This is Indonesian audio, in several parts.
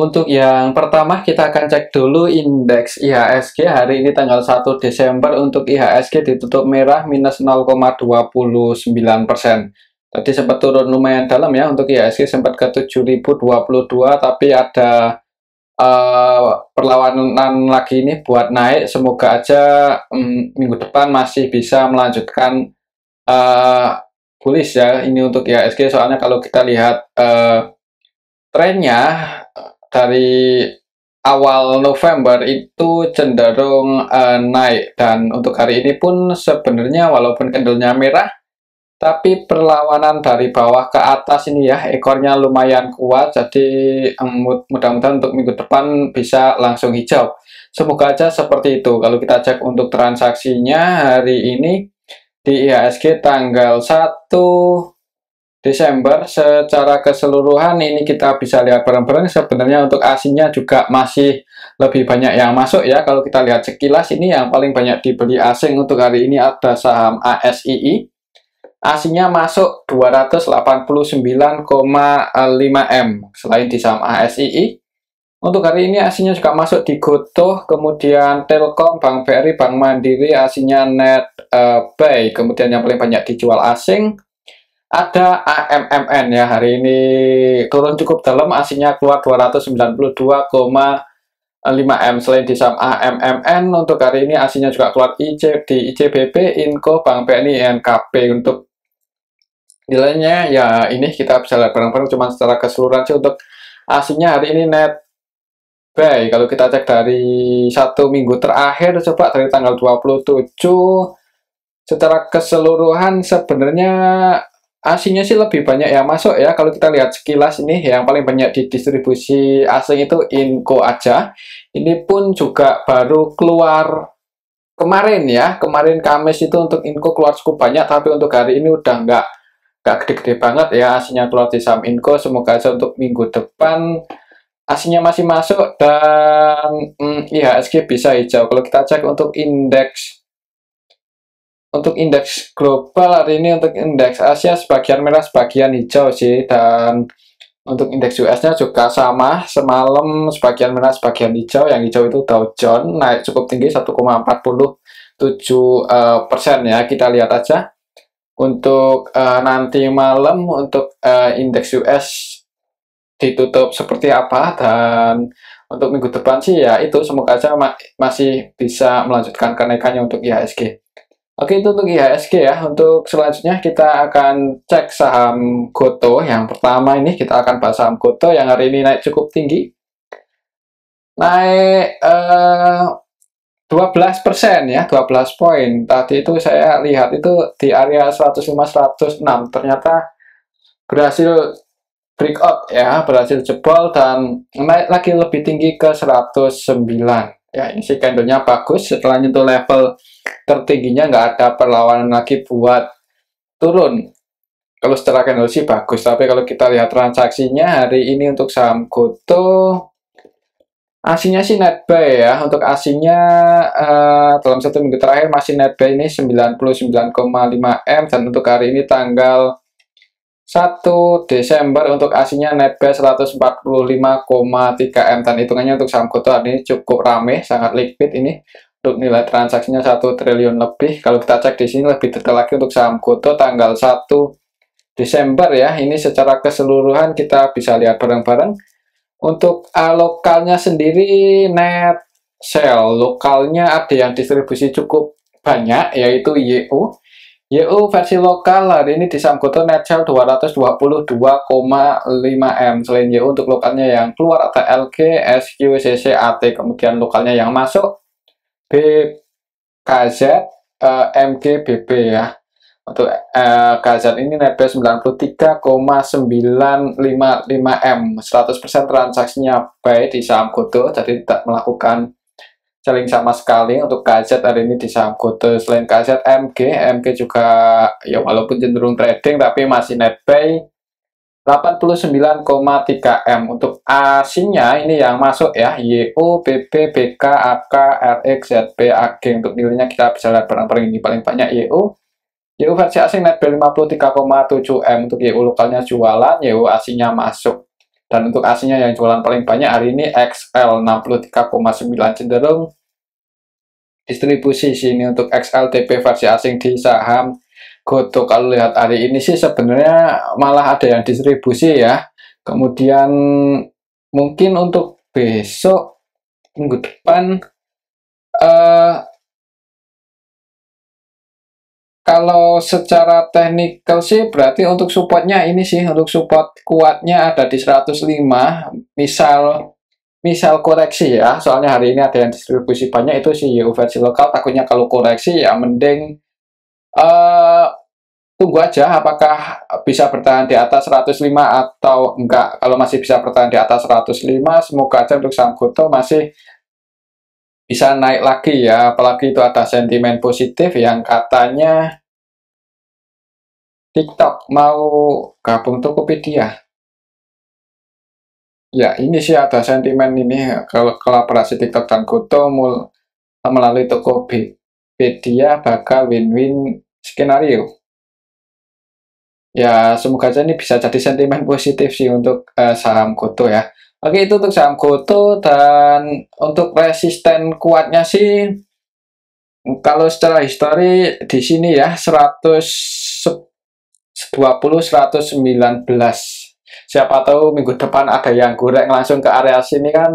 Untuk yang pertama kita akan cek dulu indeks IHSG hari ini tanggal 1 Desember. Untuk IHSG ditutup merah minus 0,29%. Tadi sempat turun lumayan dalam ya, untuk IHSG sempat ke 7022, tapi ada perlawanan lagi ini buat naik. Semoga aja minggu depan masih bisa melanjutkan bullish ya ini untuk IHSG. Soalnya kalau kita lihat trennya dari awal November itu cenderung naik, dan untuk hari ini pun sebenarnya walaupun candlenya merah, tapi perlawanan dari bawah ke atas ini ya, ekornya lumayan kuat. Jadi mudah-mudahan untuk minggu depan bisa langsung hijau. Semoga aja seperti itu. Kalau kita cek untuk transaksinya hari ini di IHSG tanggal 1 Desember secara keseluruhan ini kita bisa lihat bareng-bareng. Sebenarnya untuk asingnya juga masih lebih banyak yang masuk ya. Kalau kita lihat sekilas ini yang paling banyak dibeli asing untuk hari ini ada saham ASII. Asingnya masuk 289,5 M. Selain di saham ASII, untuk hari ini asingnya juga masuk di Gotoh, kemudian Telkom, Bank BRI, Bank Mandiri, asingnya Netbuy. Kemudian yang paling banyak dijual asing ada AMMN ya, hari ini turun cukup dalam, asingnya keluar 292,5 M. Selain di saham AMMN, untuk hari ini asingnya juga keluar di ICBP, Inco, Bank BNI, NKP. Untuk nilainya ya ini kita bisa lihat bareng-bareng, cuma secara keseluruhan sih untuk asingnya hari ini Netbuy. Kalau kita cek dari satu minggu terakhir, coba dari tanggal 27, secara keseluruhan sebenarnya asingnya sih lebih banyak yang masuk ya. Kalau kita lihat sekilas ini yang paling banyak di distribusi asing itu Inco aja. Ini pun juga baru keluar kemarin ya. Kemarin Kamis itu untuk Inco keluar cukup banyak, tapi untuk hari ini udah nggak gede-gede banget ya asingnya keluar di saham Inco. Semoga aja untuk minggu depan asingnya masih masuk dan IHSG bisa hijau. Kalau kita cek untuk indeks global hari ini, untuk indeks Asia sebagian merah sebagian hijau sih, dan untuk indeks US-nya juga sama, semalam sebagian merah sebagian hijau. Yang hijau itu Dow Jones naik cukup tinggi 1,47% ya. Kita lihat aja untuk nanti malam untuk indeks US ditutup seperti apa, dan untuk minggu depan sih ya itu semoga aja masih bisa melanjutkan kenaikannya untuk IHSG. Oke, itu untuk IHSG ya. Untuk selanjutnya kita akan cek saham Gotoh. Yang pertama ini kita akan bahas saham Gotoh yang hari ini naik cukup tinggi. Naik 12% ya, 12 poin. Tadi itu saya lihat itu di area 105-106. Ternyata berhasil breakout ya, berhasil jebol dan naik lagi lebih tinggi ke 109. Ya, ini sih candlenya bagus. Setelah nyentuh level tertingginya nggak ada perlawanan lagi buat turun. Kalau secara candle sih bagus, tapi kalau kita lihat transaksinya hari ini untuk saham Gotoh, asingnya sih Netbuy ya. Untuk asingnya dalam satu minggu terakhir masih Netbuy ini 99,5 M, dan untuk hari ini tanggal 1 Desember untuk asingnya Netbuy 145,3 M, dan hitungannya untuk saham Gotoh hari ini cukup rame, sangat liquid ini. Untuk nilai transaksinya 1 triliun lebih. Kalau kita cek di sini lebih detail lagi untuk saham Gotoh tanggal 1 Desember ya. Ini secara keseluruhan kita bisa lihat bareng-bareng. Untuk lokalnya sendiri net sell lokalnya ada yang distribusi cukup banyak, yaitu YU. YU versi lokal hari ini di saham Gotoh net sell 222,5 M. Selain YU untuk lokalnya yang keluar ada LG, SQ, CCAT. Kemudian lokalnya yang masuk BKZ, MGBB ya. Untuk KZ ini Netbuy 93,955 M. 100% transaksinya buy di saham Gotoh, jadi tidak melakukan selling sama sekali. Untuk KZ hari ini di saham Gotoh. Selain KZ, MG juga ya walaupun cenderung trading tapi masih Netbuy 89,3 M. Untuk asingnya ini yang masuk ya, YO, BB, BK, AK, RX, ZB, AG. Untuk nilainya kita bisa lihat barang-barang ini paling banyak YO. YO versi asing Netbuy 53,7 M. Untuk YO lokalnya jualan, YO asingnya masuk. Dan untuk aslinya yang jualan paling banyak hari ini XL 63,9, cenderung distribusi sini untuk XLTP versi asing di saham Gotoh. Kalau lihat hari ini sih sebenarnya malah ada yang distribusi ya. Kemudian mungkin untuk besok minggu depan kalau secara teknikal sih berarti untuk supportnya ini sih, untuk support kuatnya ada di 105. Misal koreksi ya, soalnya hari ini ada yang distribusi banyak itu sih YU versi lokal. Takutnya kalau koreksi ya mending tunggu aja apakah bisa bertahan di atas 105 atau enggak. Kalau masih bisa bertahan di atas 105, semoga aja untuk saham Gotoh masih bisa naik lagi ya. Apalagi itu ada sentimen positif yang katanya TikTok mau gabung Tokopedia. Ya, ini sih ada sentimen ini kalau kolaborasi TikTok dan Gotoh melalui Tokopedia bakal win-win skenario. Ya, semoga aja ini bisa jadi sentimen positif sih untuk saham Gotoh ya. Oke, itu untuk saham Gotoh. Dan untuk resisten kuatnya sih, kalau secara histori di sini ya 119. Siapa tahu minggu depan ada yang goreng langsung ke area sini kan,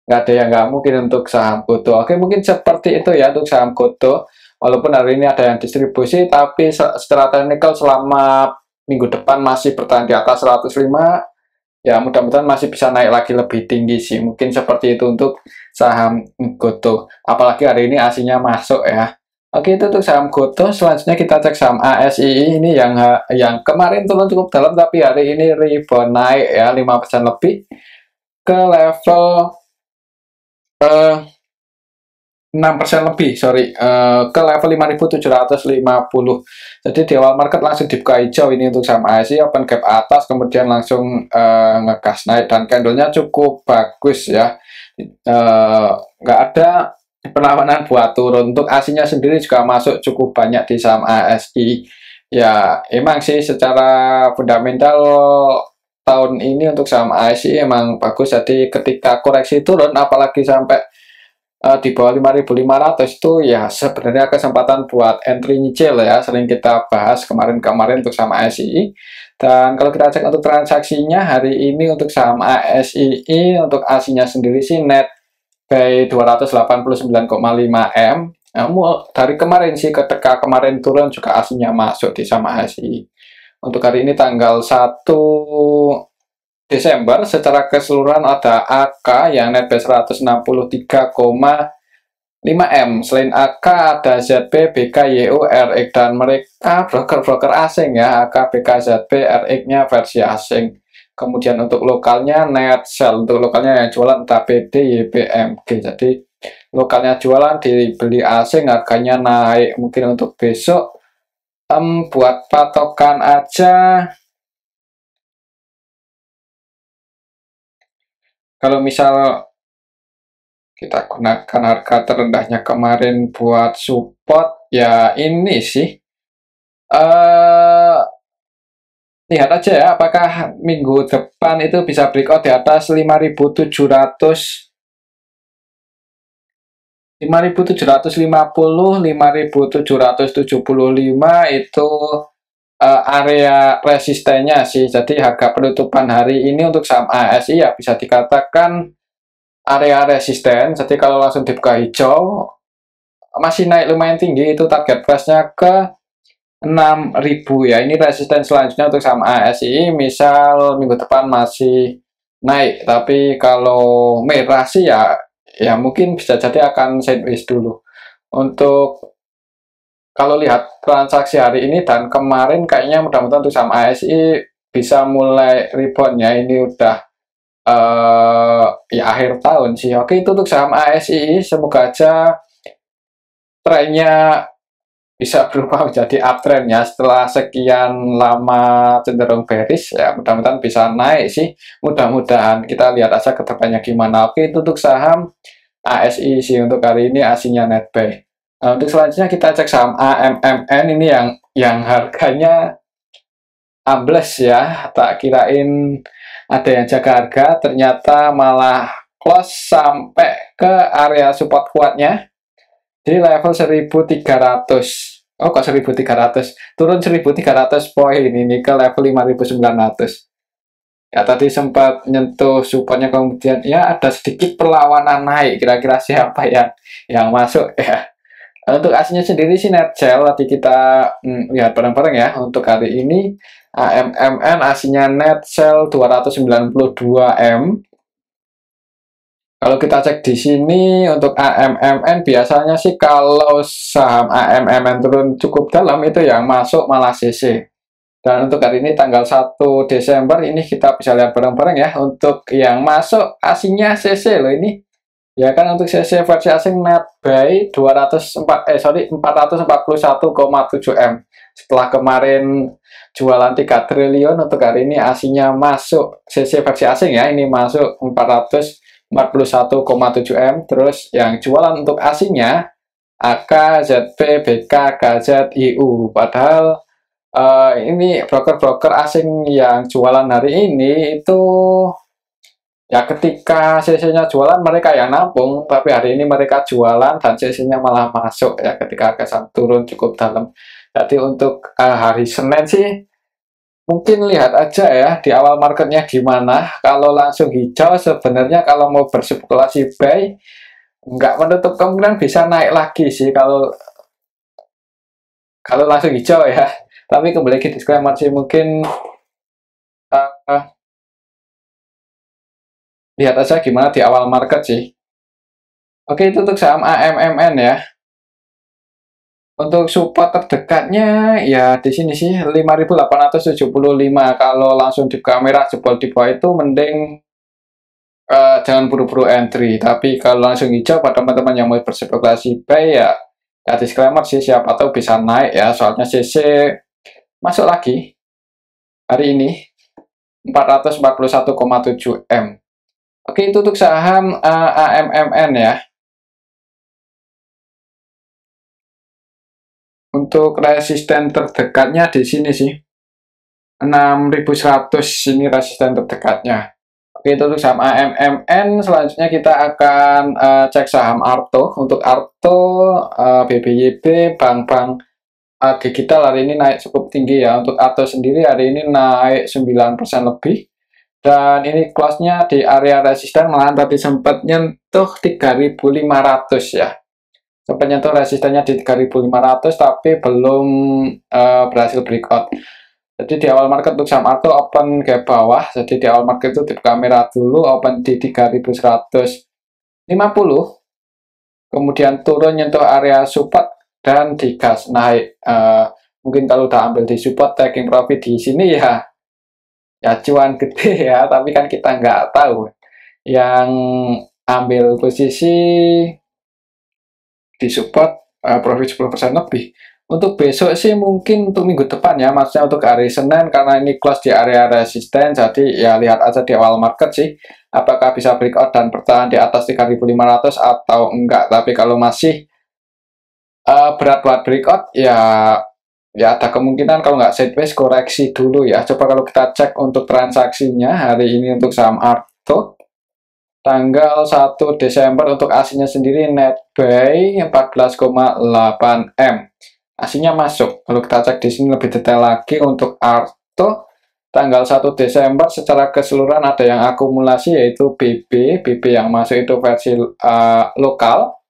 nggak ada yang nggak mungkin untuk saham Gotoh. Oke, mungkin seperti itu ya untuk saham Gotoh. Walaupun hari ini ada yang distribusi, tapi secara teknikal selama minggu depan masih bertahan di atas 105, ya mudah-mudahan masih bisa naik lagi lebih tinggi sih. Mungkin seperti itu untuk saham Gotoh. Apalagi hari ini aslinya masuk ya. Oke, itu untuk saham Gotoh. Selanjutnya kita cek saham ASII ini yang kemarin turun cukup dalam, tapi hari ini rebound naik ya 5% lebih ke level 6% lebih, sorry, ke level 5.750. Jadi di awal market langsung dibuka hijau ini untuk saham ASI, open gap atas, kemudian langsung ngegas naik dan candlenya cukup bagus ya. Nggak ada perlawanan buat turun. Untuk ASI-nya sendiri juga masuk cukup banyak di saham ASI. Ya, emang sih secara fundamental tahun ini untuk saham ASI emang bagus. Jadi ketika koreksi turun, apalagi sampai di bawah 5.500 itu ya sebenarnya kesempatan buat entry nyicil ya, sering kita bahas kemarin-kemarin untuk saham ASI. Dan kalau kita cek untuk transaksinya hari ini untuk saham ASI, untuk ASI-nya sendiri sih net by 289,5 M. Dari kemarin sih ketika kemarin turun juga ASI-nya masuk di saham ASI. Untuk hari ini tanggal 1 Desember secara keseluruhan ada AK yang net by 163,5 M. Selain AK ada ZB, BK, YU, RX, dan mereka broker-broker asing ya. AK, BK, ZB, RX-nya versi asing. Kemudian untuk lokalnya net sell, untuk lokalnya yang jualan TPD, YBMG. Jadi lokalnya jualan dibeli asing, harganya naik. Mungkin untuk besok buat patokan aja, kalau misal kita gunakan harga terendahnya kemarin buat support, ya ini sih. Lihat aja ya, apakah minggu depan itu bisa breakout di atas 5.700, 5.750, 5.775 itu area resistennya sih. Jadi harga penutupan hari ini untuk saham ASI ya bisa dikatakan area resisten. Jadi kalau langsung dibuka hijau masih naik lumayan tinggi, itu target price-nya ke 6.000 ya. Ini resisten selanjutnya untuk saham ASI, misal minggu depan masih naik, tapi kalau merah sih ya mungkin bisa jadi akan sideways dulu. Untuk kalau lihat transaksi hari ini dan kemarin, kayaknya mudah-mudahan untuk saham ASI bisa mulai rebound ya. Ini udah ya akhir tahun sih. Oke, itu untuk saham ASI. Semoga aja trennya bisa berubah menjadi uptrend ya, setelah sekian lama cenderung bearish ya. Mudah-mudahan bisa naik sih. Mudah-mudahan, kita lihat aja ke depannya gimana. Oke, itu untuk saham ASI sih untuk hari ini, ASI-nya net buy. Nah, untuk selanjutnya kita cek saham AMMN ini yang harganya ambles ya. Tak kirain ada yang jaga harga, ternyata malah close sampai ke area support kuatnya di level 1300. Oh, kok 1300? Turun 1300 poin ini ke level 5900. Ya, tadi sempat nyentuh supportnya, kemudian ya ada sedikit perlawanan naik. Kira-kira siapa yang masuk ya? Untuk aslinya sendiri sih net sell, tadi kita lihat bareng-bareng ya. Untuk hari ini AMMN aslinya net sell 292M. Kalau kita cek di sini untuk AMMN, biasanya sih kalau saham AMMN turun cukup dalam itu yang masuk malah CC. Dan untuk hari ini tanggal 1 Desember ini kita bisa lihat bareng-bareng ya. Untuk yang masuk aslinya CC loh ini. Ya kan, untuk CC versi asing net buy 441,7M. Setelah kemarin jualan 3 triliun, untuk hari ini aslinya masuk CC versi asing ya. Ini masuk 441,7M. Terus yang jualan untuk asingnya AK, ZP, BK, KZIU. Padahal ini broker-broker asing yang jualan hari ini itu ya ketika CC-nya jualan mereka yang nampung, tapi hari ini mereka jualan dan CC-nya malah masuk ya ketika harga turun cukup dalam. Jadi untuk hari Senin sih mungkin lihat aja ya di awal marketnya gimana. Kalau langsung hijau sebenarnya kalau mau berspekulasi buy nggak menutup kemungkinan bisa naik lagi sih kalau langsung hijau ya. Tapi kembali ke disclaimer sih, mungkin lihat aja gimana di awal market sih. Oke, itu untuk saham AMMN ya. Untuk support terdekatnya ya di sini sih 5.875. Kalau langsung di kamera jebol di bawah itu mending jangan buru-buru entry. Tapi kalau langsung hijau pada teman-teman yang mau berspekulasi buy ya disclaimer sih, siapa tahu bisa naik ya. Soalnya CC masuk lagi hari ini 441,7M. Oke, itu untuk saham AMMN ya. Untuk resisten terdekatnya di sini sih 6.100, ini resisten terdekatnya. Oke, itu untuk saham AMMN. Selanjutnya kita akan cek saham Arto. Untuk Arto, BBYB, bank-bank digital hari ini naik cukup tinggi ya. Untuk Arto sendiri hari ini naik 9% lebih. Dan ini close-nya di area resisten, malahan tadi sempat nyentuh 3.500 ya. Sempat nyentuh resistennya di 3.500 tapi belum berhasil breakout. Jadi di awal market untuk saham Arto open ke bawah. Jadi di awal market itu dibuka merah dulu, open di 3.150. Kemudian turun nyentuh area support dan digas naik. Mungkin kalau udah ambil di support, taking profit di sini ya cuan gede ya, tapi kan kita nggak tahu yang ambil posisi di support profit 10% lebih. Untuk besok sih mungkin untuk minggu depan ya, maksudnya untuk hari Senin, karena ini close di area resisten, jadi ya lihat aja di awal market sih apakah bisa breakout dan bertahan di atas 3.500 atau enggak. Tapi kalau masih berat buat breakout ya ada kemungkinan kalau nggak sideways koreksi dulu ya. Coba kalau kita cek untuk transaksinya hari ini untuk saham Arto tanggal 1 Desember untuk aslinya sendiri net buy 14,8M. Aslinya masuk. Kalau kita cek di sini lebih detail lagi untuk Arto tanggal 1 Desember secara keseluruhan ada yang akumulasi yaitu BB yang masuk itu versi lokal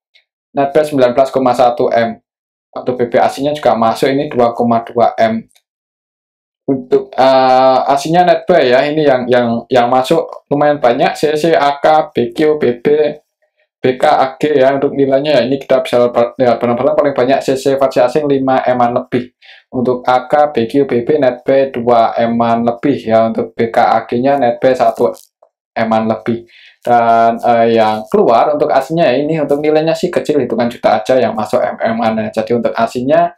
net buy 19,1M. Untuk BB aslinya juga masuk ini 2,2M. Untuk aslinya net buy ya, ini yang masuk lumayan banyak, CC, AK, BQ, BB, BK, AG ya. Untuk nilainya ya ini kita bisa lihat benar-benar paling banyak CC versi asing 5M-an lebih. Untuk AK, BQ, BB net buy 2M-an lebih ya. Untuk BK, AG-nya net buy 1M-an lebih. Dan yang keluar untuk aslinya ya ini untuk nilainya sih kecil, hitungan juta aja yang masuk MM-an. Jadi untuk aslinya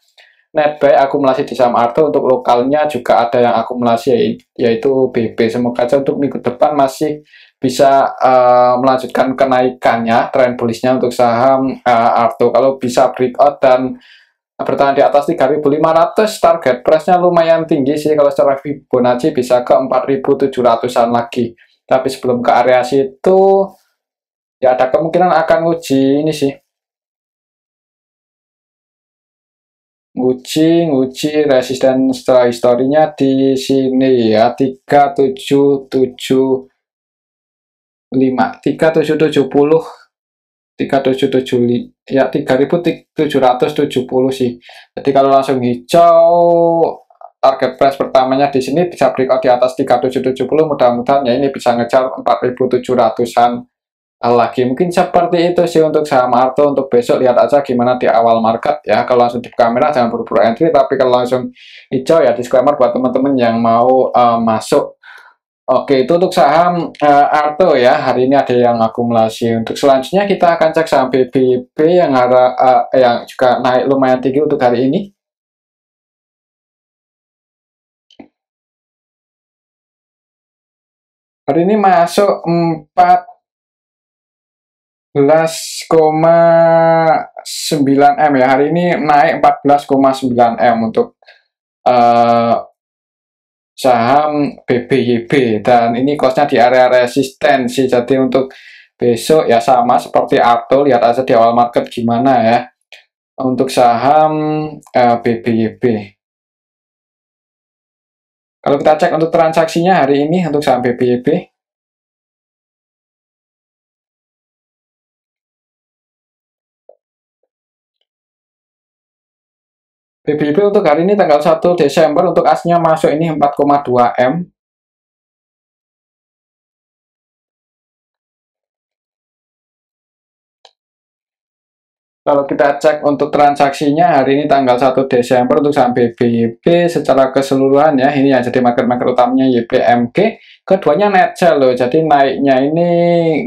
net buy akumulasi di saham Arto, untuk lokalnya juga ada yang akumulasi yaitu BB. Semoga aja untuk minggu depan masih bisa melanjutkan kenaikannya, tren bullishnya untuk saham Arto. Kalau bisa breakout dan bertahan di atas 3.500, target price-nya lumayan tinggi sih, kalau secara Fibonacci bisa ke 4.700-an lagi. Tapi sebelum ke area situ, ya ada kemungkinan akan uji ini sih. Nguji resisten setelah historinya di sini ya, 3775, 3770, 3770 ya, 3.770 sih. Jadi kalau langsung hijau, target price pertamanya di sini bisa breakout di atas 3770, mudah-mudahan ya ini bisa ngejar 4.700-an lagi. Mungkin seperti itu sih untuk saham Arto. Untuk besok lihat aja gimana di awal market ya. Kalau langsung di kamera jangan buru-buru entry, tapi kalau langsung hijau ya disclaimer buat teman-teman yang mau masuk. Oke, itu untuk saham Arto ya. Hari ini ada yang akumulasi. Untuk selanjutnya kita akan cek saham BBB yang juga naik lumayan tinggi untuk hari ini. Hari ini masuk 14,9 M ya. Hari ini naik 14,9 M untuk saham BBYB, dan ini costnya di area resistensi. Jadi untuk besok ya sama seperti Arto, lihat aja di awal market gimana ya untuk saham BBYB. Kalau kita cek untuk transaksinya hari ini untuk saham BBYB, BBB untuk hari ini tanggal 1 Desember untuk asnya masuk ini 4,2 M. Kalau kita cek untuk transaksinya hari ini tanggal 1 Desember untuk saham BBYB secara keseluruhan ya, ini yang jadi market utamanya YPMG, keduanya net sell loh, jadi naiknya ini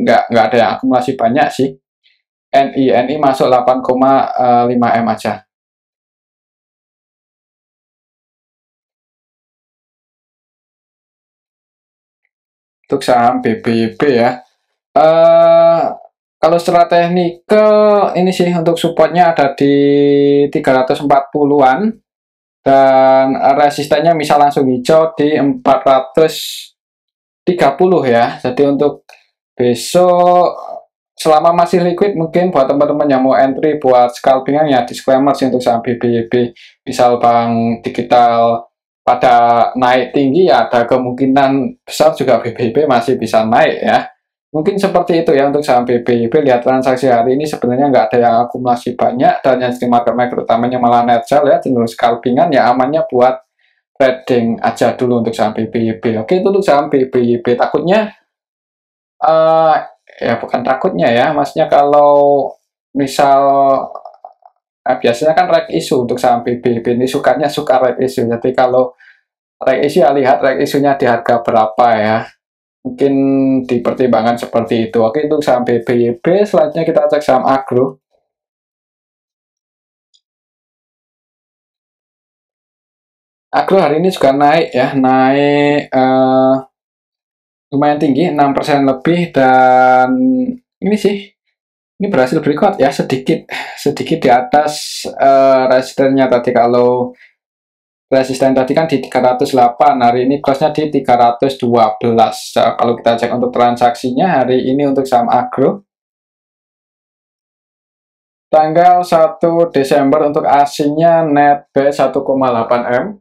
nggak ada yang akumulasi banyak sih. NI masuk 8,5 M aja. Untuk saham BBYB ya. Kalau secara teknikal ini sih untuk supportnya ada di 340-an, dan resistennya misal langsung hijau di 430 ya. Jadi untuk besok selama masih liquid, mungkin buat teman-teman yang mau entry buat scalpingan ya disclaimer sih untuk saham BBYB. Misal bank digital pada naik tinggi ya ada kemungkinan besar juga BBYB masih bisa naik ya. Mungkin seperti itu ya untuk saham BBYB. Lihat transaksi hari ini sebenarnya nggak ada yang akumulasi banyak, dan yang di market utamanya malah net sell ya, cenderung scalpingan ya, amannya buat trading aja dulu untuk saham BBYB. Oke, itu untuk saham BBYB. Takutnya ya bukan takutnya ya, maksudnya kalau misal biasanya kan reg issue untuk saham BBYB ini suka reg issue. Jadi kalau reg issue ya lihat reg issue-nya di harga berapa ya. Mungkin dipertimbangkan seperti itu. Oke, untuk saham BBYB. Selanjutnya kita cek saham agro. Agro hari ini juga naik ya, naik lumayan tinggi, 6% lebih, dan ini sih ini berhasil breakout ya, sedikit di atas resistennya tadi. Kalau resisten tadi kan di 308, hari ini close-nya di 312. Kalau kita cek untuk transaksinya hari ini untuk saham agro tanggal 1 Desember untuk asingnya net B 1,8 M.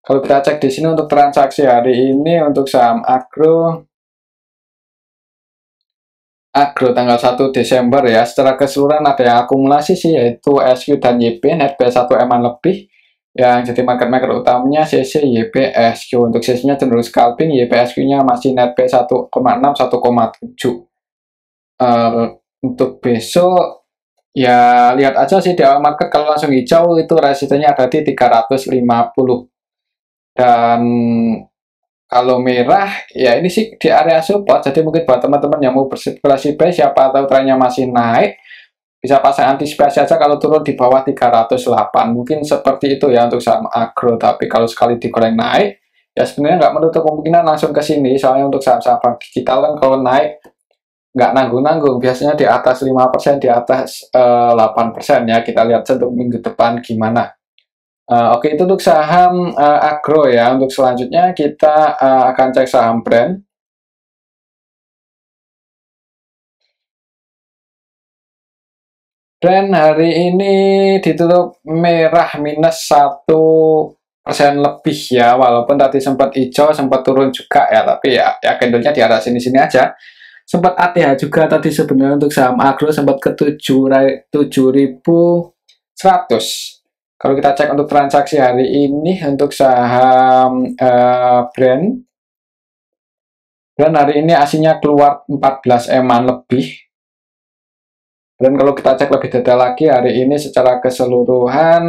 Kalau kita cek di sini untuk transaksi hari ini untuk saham agro tanggal 1 Desember ya, secara keseluruhan ada yang akumulasi sih, yaitu SQ dan YP net B 1 M lebih. Yang jadi market utamanya CC YP SQ. Untuk CC-nya cenderung scalping, YP SQ-nya masih net B 1,6 1,7. Untuk besok ya lihat aja sih di awal market, kalau langsung hijau itu resistennya ada di 350. Dan kalau merah ya ini sih di area support. Jadi mungkin buat teman-teman yang mau berspekulasi buy, siapa tahu trennya masih naik, bisa pasang antisipasi aja kalau turun di bawah 308. Mungkin seperti itu ya untuk saham agro. Tapi kalau sekali digoreng naik ya sebenarnya nggak menutup kemungkinan langsung ke sini. Soalnya untuk saham-saham digital kan kalau naik nggak nanggung-nanggung, biasanya di atas 5%, di atas 8% ya. Kita lihat untuk minggu depan gimana. Oke, itu untuk saham agro ya. Untuk selanjutnya kita akan cek saham brand. Brand hari ini ditutup merah minus 1% lebih ya, walaupun tadi sempat hijau, sempat turun juga ya, tapi ya candlenya di atas sini-sini aja. Sempat ATH juga tadi sebenarnya untuk saham agro, sempat ke 7.100. Kalau kita cek untuk transaksi hari ini untuk saham brand hari ini aslinya keluar 14 eman lebih. Dan kalau kita cek lebih detail lagi, hari ini secara keseluruhan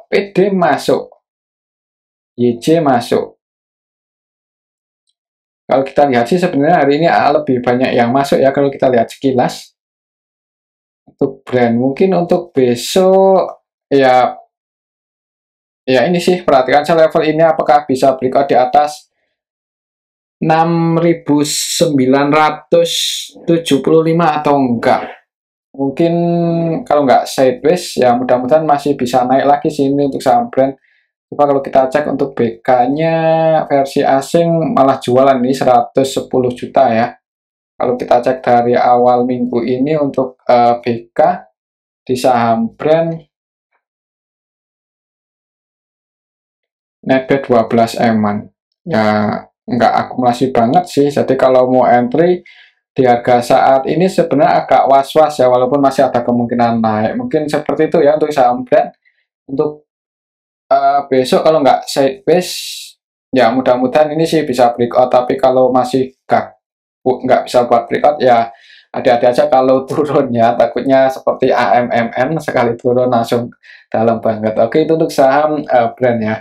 PD masuk, YJ masuk. Kalau kita lihat sih sebenarnya hari ini lebih banyak yang masuk ya kalau kita lihat sekilas. Untuk brand mungkin untuk besok ya ini sih perhatikan saya level ini apakah bisa breakout di atas 6.975 atau enggak. Mungkin kalau nggak sideways ya mudah-mudahan masih bisa naik lagi sini untuk saham brand. Coba kalau kita cek untuk BK-nya versi asing malah jualan nih 110 juta ya. Kalau kita cek dari awal minggu ini untuk BK di saham brand net 12 eman. Ya nggak akumulasi banget sih. Jadi kalau mau entry di harga saat ini sebenarnya agak was-was ya, walaupun masih ada kemungkinan naik. Mungkin seperti itu ya untuk saham brand. Untuk besok kalau nggak sideways ya mudah-mudahan ini sih bisa breakout, tapi kalau masih nggak bisa buat breakout ya hati-hati aja kalau turun ya, takutnya seperti AMMN sekali turun langsung dalam banget. Oke, itu untuk saham brand ya.